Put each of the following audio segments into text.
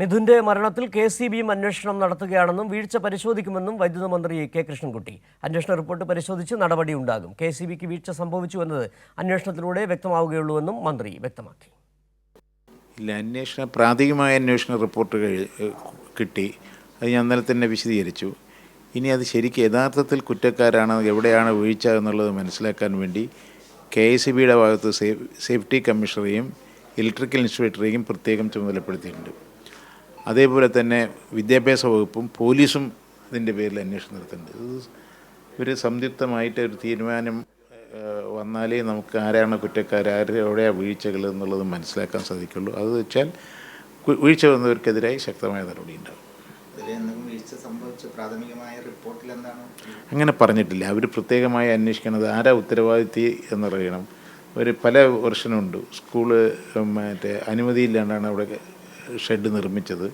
മിഥുന്റെ മരണത്തിൽ KCBയും അന്വേഷണം നടത്തുകയാണെന്നും വീഴ്ച പരിശോധിക്കുമെന്നും വൈദ്യുത മന്ത്രി കെ കൃഷ്ണൻകുട്ടി. അന്വേഷണ റിപ്പോർട്ട് പരിശോധിച്ച് നടപടിയുണ്ടാകും. KCBക്ക് വീഴ്ച സംഭവിച്ചു എന്നത് അന്വേഷണത്തിലൂടെ വ്യക്തമാവുകയുള്ളൂവെന്നും മന്ത്രി വ്യക്തമാക്കി. പ്രാഥമികമായ അന്വേഷണ റിപ്പോർട്ട് കിട്ടി. അത് ഞാൻ ഇന്നലെ തന്നെ വിശദീകരിച്ചു. ഇനി അത് ശരിക്കും യഥാർത്ഥത്തിൽ കുറ്റക്കാരാണ്, എവിടെയാണ് വീഴ്ച എന്നുള്ളത് മനസ്സിലാക്കാൻ വേണ്ടി KCBയുടെ ഭാഗത്ത് സേഫ്റ്റി കമ്മീഷണറെയും ഇലക്ട്രിക്കൽ ഇൻസ്പെക്ടറെയും പ്രത്യേകം ചുമതലപ്പെടുത്തിയിട്ടുണ്ട്. അതേപോലെ തന്നെ വിദ്യാഭ്യാസ വകുപ്പും പോലീസും ഇതിൻ്റെ പേരിൽ അന്വേഷണം നടത്തുന്നുണ്ട്. ഒരു സംയുക്തമായിട്ട് ഒരു തീരുമാനം വന്നാലേ നമുക്ക് ആരാണ് കുറ്റക്കാർ, എവിടെയാണ് വീഴ്ചകൾ എന്നുള്ളത് മനസ്സിലാക്കാൻ സാധിക്കുള്ളൂ. അത് വെച്ചാൽ വീഴ്ച വന്നവർക്കെതിരായി ശക്തമായ നടപടി ഉണ്ടാകും. അങ്ങനെ പറഞ്ഞിട്ടില്ല. അവർ പ്രത്യേകമായി അന്വേഷിക്കണത് ആരാ ഉത്തരവാദിത്തി എന്നറിയണം. പല വെർഷനുണ്ട്. സ്കൂള് അനുമതിയില്ലാണ്ടാണ് അവിടെ ഷെഡ് നിർമ്മിച്ചത്.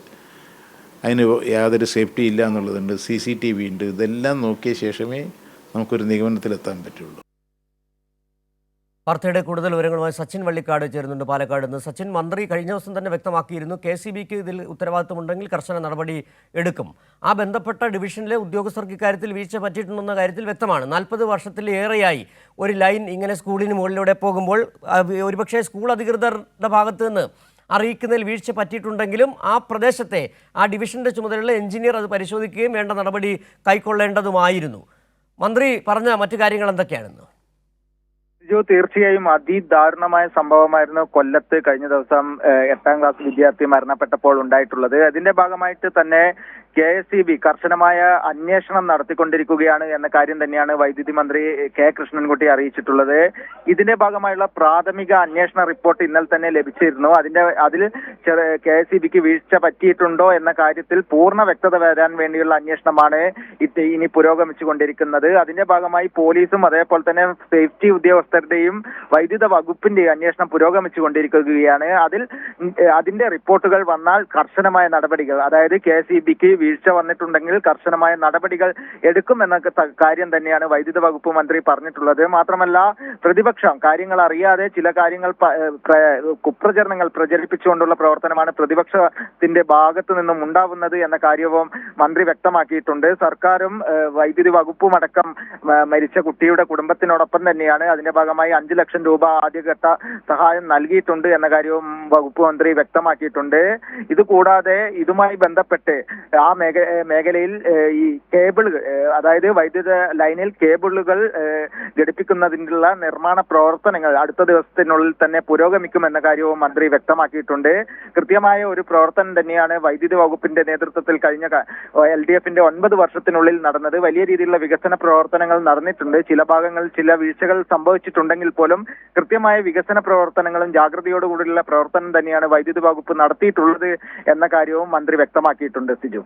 അതിന് യാതൊരു സേഫ്റ്റി ഇല്ല എന്നുള്ളതുണ്ട്. CCTV ഉണ്ട്. ഇതെല്ലാം നോക്കിയ ശേഷമേ നമുക്കൊരു നിഗമനത്തിലെത്താൻ പറ്റുള്ളൂ. വാർത്തയുടെ കൂടുതൽ വിവരങ്ങളുമായി സച്ചിൻ വള്ളിക്കാട് ചേരുന്നുണ്ട് പാലക്കാട് നിന്ന്. സച്ചിൻ, മന്ത്രി കഴിഞ്ഞ ദിവസം തന്നെ വ്യക്തമാക്കിയിരുന്നു KCBക്ക് ഇതിൽ ഉത്തരവാദിത്വമുണ്ടെങ്കിൽ കർശന നടപടി എടുക്കും. ആ ബന്ധപ്പെട്ട ഡിവിഷനിലെ ഉദ്യോഗസ്ഥർക്ക് ഇക്കാര്യത്തിൽ വീഴ്ച പറ്റിയിട്ടുണ്ടെന്ന കാര്യത്തിൽ വ്യക്തമാണ്. 40 വർഷത്തിലേറെയായി ഒരു ലൈൻ ഇങ്ങനെ സ്കൂളിന് മുകളിലൂടെ പോകുമ്പോൾ ഒരുപക്ഷെ സ്കൂൾ അധികൃതരുടെ ഭാഗത്ത് നിന്ന് അറിയിക്കുന്നതിൽ വീഴ്ച പറ്റിയിട്ടുണ്ടെങ്കിലും ആ പ്രദേശത്തെ ആ ഡിവിഷൻ്റെ ചുമതലയുള്ള എഞ്ചിനീയർ അത് പരിശോധിക്കുകയും വേണ്ട നടപടി കൈക്കൊള്ളേണ്ടതുമായിരുന്നു. മന്ത്രി പറഞ്ഞ മറ്റു കാര്യങ്ങൾ എന്തൊക്കെയാണെന്ന്? തീർച്ചയായും അതിദാരുണമായ സംഭവമായിരുന്നു കൊല്ലത്ത് കഴിഞ്ഞ ദിവസം 8ാം ക്ലാസ് വിദ്യാർത്ഥി മരണപ്പെട്ടപ്പോൾ ഉണ്ടായിട്ടുള്ളത്. അതിന്റെ ഭാഗമായിട്ട് തന്നെ KCB കർശനമായ അന്വേഷണം നടത്തിക്കൊണ്ടിരിക്കുകയാണ് എന്ന കാര്യം തന്നെയാണ് വൈദ്യുതി മന്ത്രി കെ കൃഷ്ണൻകുട്ടി അറിയിച്ചിട്ടുള്ളത്. ഇതിന്റെ ഭാഗമായുള്ള പ്രാഥമിക അന്വേഷണ റിപ്പോർട്ട് ഇന്നലെ തന്നെ ലഭിച്ചിരുന്നു. അതിൽ KCBക്ക് വീഴ്ച പറ്റിയിട്ടുണ്ടോ എന്ന കാര്യത്തിൽ പൂർണ്ണ വ്യക്തത വരാൻ വേണ്ടിയുള്ള അന്വേഷണമാണ് ഇനി പുരോഗമിച്ചുകൊണ്ടിരിക്കുന്നത്. അതിന്റെ ഭാഗമായി പോലീസും അതേപോലെ തന്നെ സേഫ്റ്റി ഉദ്യോഗസ്ഥരുടെയും വൈദ്യുത വകുപ്പിന്റെയും അന്വേഷണം പുരോഗമിച്ചുകൊണ്ടിരിക്കുകയാണ്. അതിന്റെ റിപ്പോർട്ടുകൾ വന്നാൽ കർശനമായ നടപടികൾ, അതായത് KCBക്ക് വീഴ്ച വന്നിട്ടുണ്ടെങ്കിൽ കർശനമായ നടപടികൾ എടുക്കുമെന്ന കാര്യം തന്നെയാണ് വൈദ്യുത വകുപ്പ് മന്ത്രി പറഞ്ഞിട്ടുള്ളത്. മാത്രമല്ല, പ്രതിപക്ഷം കാര്യങ്ങൾ അറിയാതെ ചില കാര്യങ്ങൾ കുപ്രചരണങ്ങൾ പ്രചരിപ്പിച്ചുകൊണ്ടുള്ള പ്രവർത്തനമാണ് പ്രതിപക്ഷത്തിന്റെ ഭാഗത്തു നിന്നും ഉണ്ടാവുന്നത് എന്ന കാര്യവും മന്ത്രി വ്യക്തമാക്കിയിട്ടുണ്ട്. സർക്കാരും വൈദ്യുതി വകുപ്പും അടക്കം മരിച്ച കുട്ടിയുടെ കുടുംബത്തിനോടൊപ്പം തന്നെയാണ്. അതിന്റെ ഭാഗമായി 5 ലക്ഷം രൂപ ആദ്യഘട്ട സഹായം നൽകിയിട്ടുണ്ട് എന്ന കാര്യവും വകുപ്പ് മന്ത്രി വ്യക്തമാക്കിയിട്ടുണ്ട്. ഇതുകൂടാതെ ഇതുമായി ബന്ധപ്പെട്ട് ആ മേഖലയിൽ ഈ കേബിളുകൾ, അതായത് വൈദ്യുത ലൈനിൽ കേബിളുകൾ ഘടിപ്പിക്കുന്നതിനുള്ള നിർമ്മാണ പ്രവർത്തനങ്ങൾ അടുത്ത ദിവസത്തിനുള്ളിൽ തന്നെ പുരോഗമിക്കുമെന്ന കാര്യവും മന്ത്രി വ്യക്തമാക്കിയിട്ടുണ്ട്. കൃത്യമായ ഒരു പ്രവർത്തനം തന്നെയാണ് വൈദ്യുതി വകുപ്പിന്റെ നേതൃത്വത്തിൽ കഴിഞ്ഞ LDFന്റെ 9 വർഷത്തിനുള്ളിൽ നടന്നത്. വലിയ രീതിയിലുള്ള വികസന പ്രവർത്തനങ്ങൾ നടന്നിട്ടുണ്ട്. ചില ഭാഗങ്ങളിൽ ചില വീഴ്ചകൾ സംഭവിച്ചിട്ടുണ്ടെങ്കിൽ പോലും കൃത്യമായ വികസന പ്രവർത്തനങ്ങളും ജാഗ്രതയോടുകൂടിയുള്ള പ്രവർത്തനം തന്നെയാണ് വൈദ്യുതി വകുപ്പ് നടത്തിയിട്ടുള്ളത് എന്ന കാര്യവും മന്ത്രി വ്യക്തമാക്കിയിട്ടുണ്ട്. സിജു.